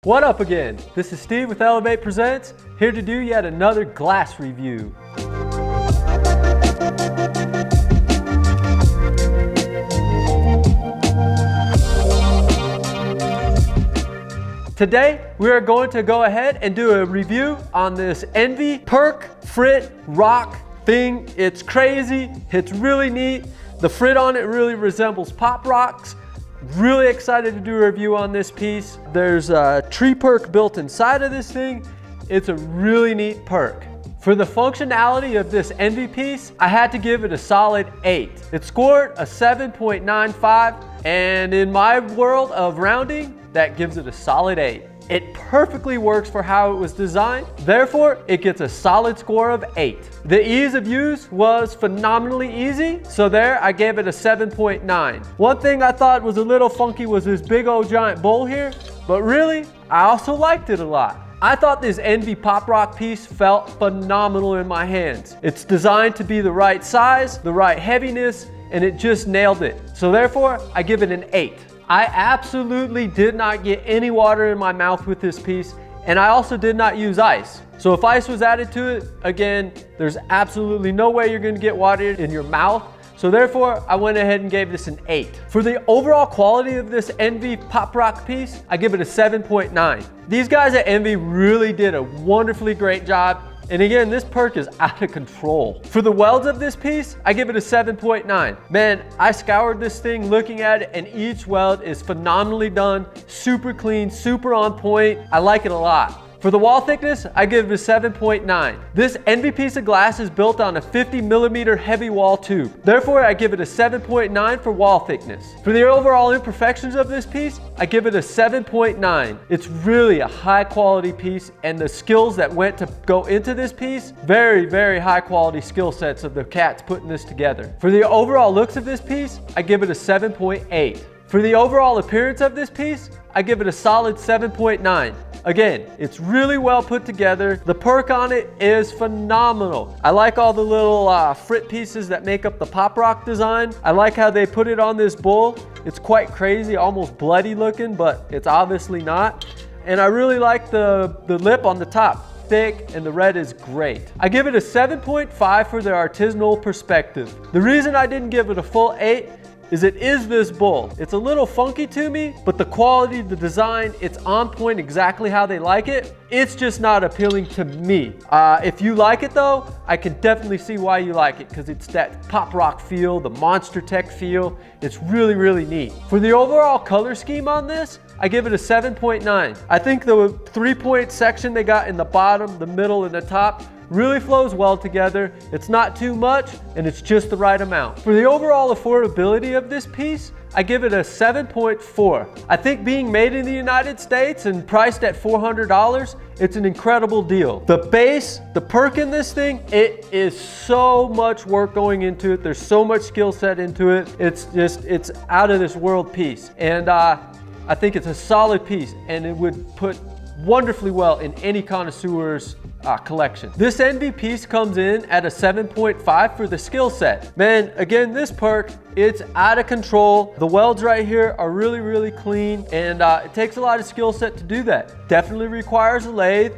What up again? This is Steve with ELEV8 Presents, here to do yet another glass review. Today, we are going to go ahead and do a review on this Envy Perc Frit Rock thing. It's crazy, it's really neat. The frit on it really resembles pop rocks. Really excited to do a review on this piece. There's a tree perc built inside of this thing. It's a really neat perc. For the functionality of this Envy piece, I had to give it a solid 8. It scored a 7.95, and in my world of rounding, that gives it a solid 8. It perfectly works for how it was designed, therefore it gets a solid score of 8. The ease of use was phenomenally easy, so there I gave it a 7.9. One thing I thought was a little funky was this big old giant bowl here, but really, I also liked it a lot. I thought this Envy pop rock piece felt phenomenal in my hands. It's designed to be the right size, the right heaviness, and it just nailed it. So therefore, I give it an 8. I absolutely did not get any water in my mouth with this piece, and I also did not use ice. So if ice was added to it, again, there's absolutely no way you're gonna get water in your mouth. So therefore, I went ahead and gave this an 8. For the overall quality of this Envy pop rock piece, I give it a 7.9. These guys at Envy really did a wonderfully great job. And again, this perc is out of control. For the welds of this piece, I give it a 7.9. Man, I scoured this thing looking at it, and each weld is phenomenally done, super clean, super on point. I like it a lot. For the wall thickness, I give it a 7.9. This Envy piece of glass is built on a 50mm heavy wall tube. Therefore, I give it a 7.9 for wall thickness. For the overall imperfections of this piece, I give it a 7.9. It's really a high quality piece, and the skills that went to go into this piece, very, very high quality skill sets of the cats putting this together. For the overall looks of this piece, I give it a 7.8. For the overall appearance of this piece, I give it a solid 7.9. Again, it's really well put together. The perc on it is phenomenal. I like all the little frit pieces that make up the pop rock design. I like how they put it on this bowl. It's quite crazy, almost bloody looking, but it's obviously not. And I really like the lip on the top. Thick, and the red is great. I give it a 7.5 for the artisanal perspective. The reason I didn't give it a full 8 is it is this bowl. It's a little funky to me, but the quality, the design, it's on point exactly how they like it. It's just not appealing to me. If you like it though, I can definitely see why you like it, because it's that pop rock feel, the monster tech feel. It's really, really neat. For the overall color scheme on this, I give it a 7.9. I think the 3-point section they got in the bottom, the middle, and the top really flows well together. It's not too much, and it's just the right amount. For the overall affordability of this piece, I give it a 7.4. I think being made in the United States and priced at $400, it's an incredible deal. The base, the perc in this thing, it is so much work going into it. There's so much skill set into it. It's out of this world piece. And I think it's a solid piece, and it would put wonderfully well in any connoisseur's collection. This Envy piece comes in at a 7.5 for the skill set. Man, again, this perc, it's out of control. The welds right here are really, really clean, and it takes a lot of skill set to do that. Definitely requires a lathe,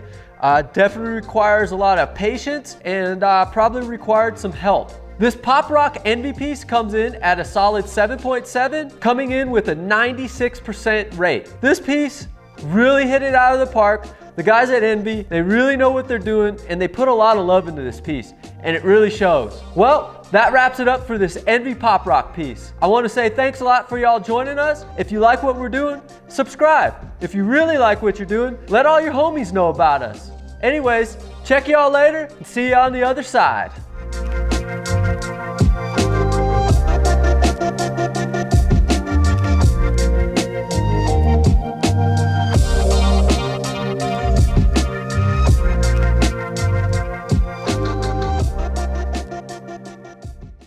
definitely requires a lot of patience, and probably required some help. This pop rock Envy piece comes in at a solid 7.7, coming in with a 96% rate. This piece really hit it out of the park. The guys at Envy, they really know what they're doing, and they put a lot of love into this piece, and it really shows. Well, that wraps it up for this Envy pop rock piece. I want to say thanks a lot for y'all joining us. If you like what we're doing, subscribe. If you really like what you're doing, let all your homies know about us. Anyways, check y'all later and see you on the other side.